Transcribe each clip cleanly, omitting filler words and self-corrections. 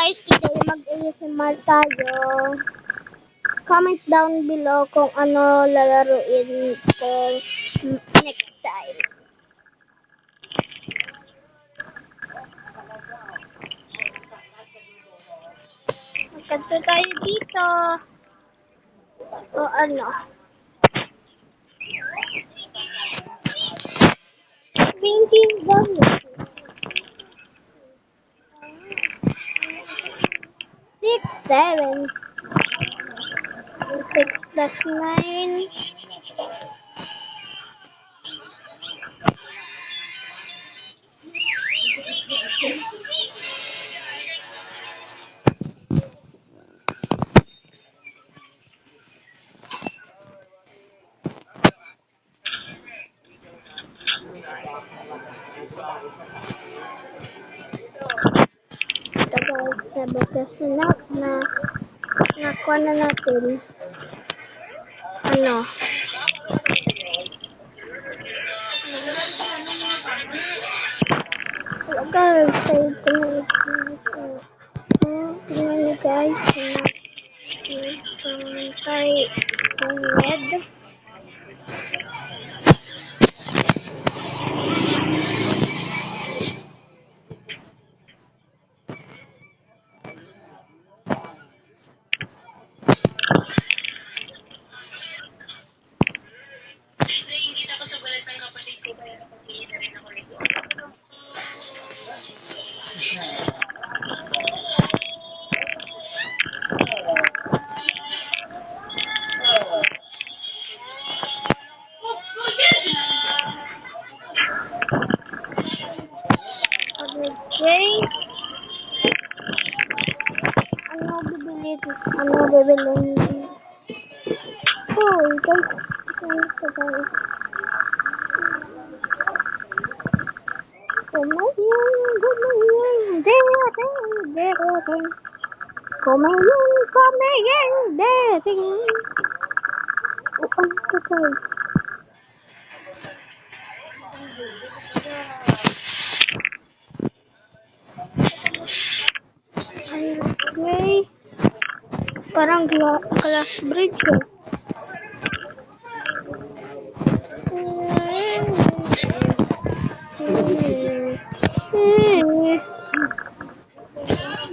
guys, today mag-ASMR tayo. Comment down below kung ano lalaruin ko next time. Magkanto tayo dito. O ano. Thinking down. 6, 7. 6 plus 9. Ito guys, nabukas na nakuha na natin. Ano? Guys, say tingnan nyo guys. Kay red. Okay. Ano bibili? Ano bibili? Oh, guys. Guys. Kumain, dating. Kumain, dating. Upan ko guys. Okay. Parang glass bridge eh.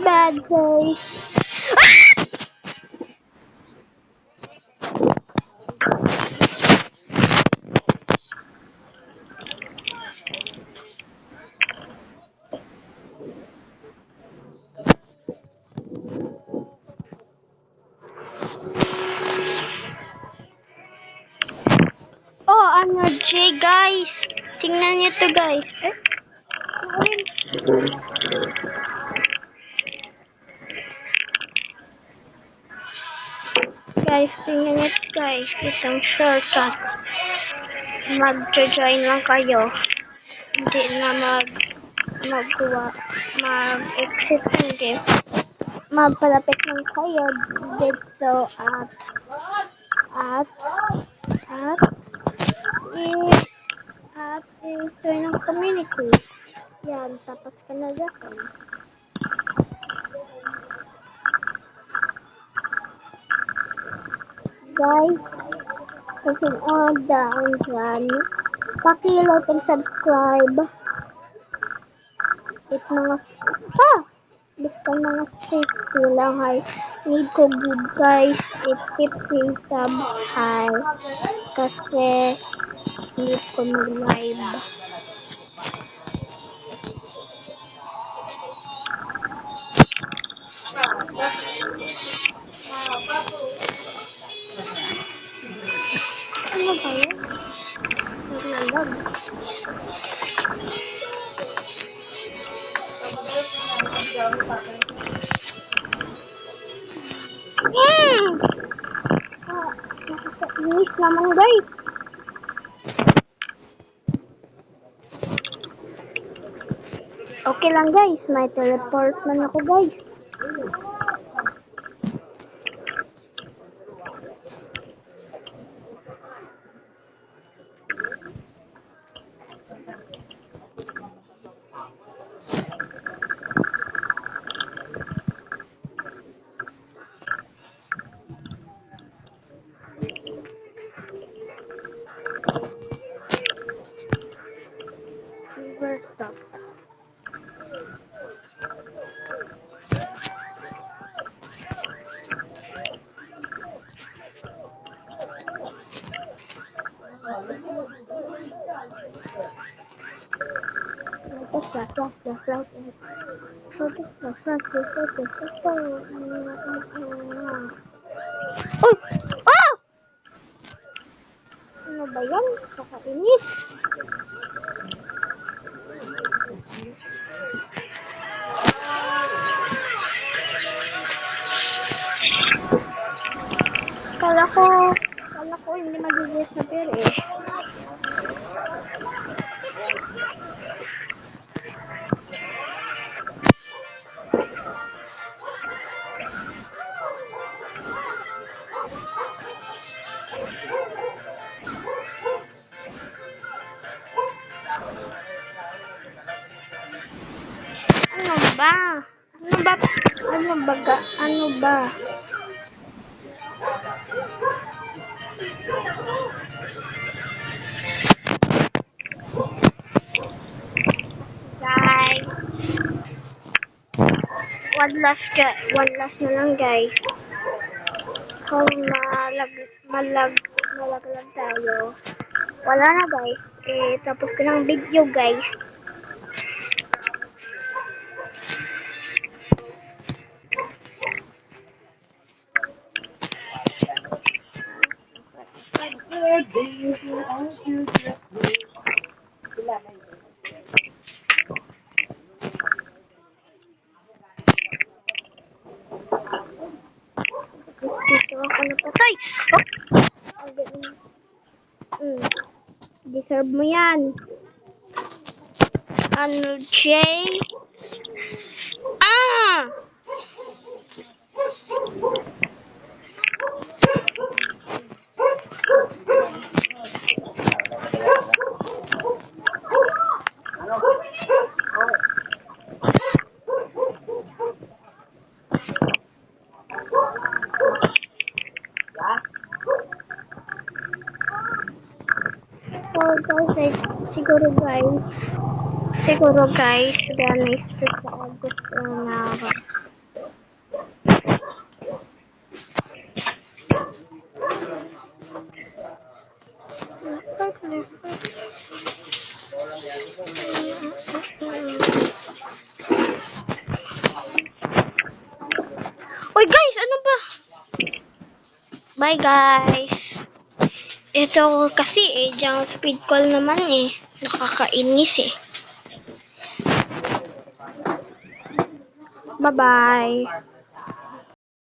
Bad day. Oh, ano guys. Tingnan nyo to guys. Guys, tingnan nyo to guys. Isang shortcut. Mag-join lang kayo. Hindi na mag-exit ng game. Magpalapit lang kayo dito at join ng community. Yan, tapos ka na dyan. Guys, kasing all down dyan. Paki-like and subscribe. It's mga basta mga safety lang ay need ko good guys. It keeps me sub high. Kasi need ko mag-live. Ano ba yun? Naglalag. Nakaka-inis naman guys. Okay lang guys, may teleport man ako guys. Uy! Ah! Ano ba yan? Kakainis. Kala ko hindi mag-disappear eh. Ano ba? Ano ba? Ano ba? Guys, one last na lang guys. Kung malaglag tayo. Wala na guys. Tapos ko ng video guys. Dito ako napatay. Deserve mo yan. Ano, Jay? Ah! Siguro guys, na-stress ako gusto na Uy guys, ano ba? Bye guys. Ito kasi diyang speed call naman nakakainis Bye bye.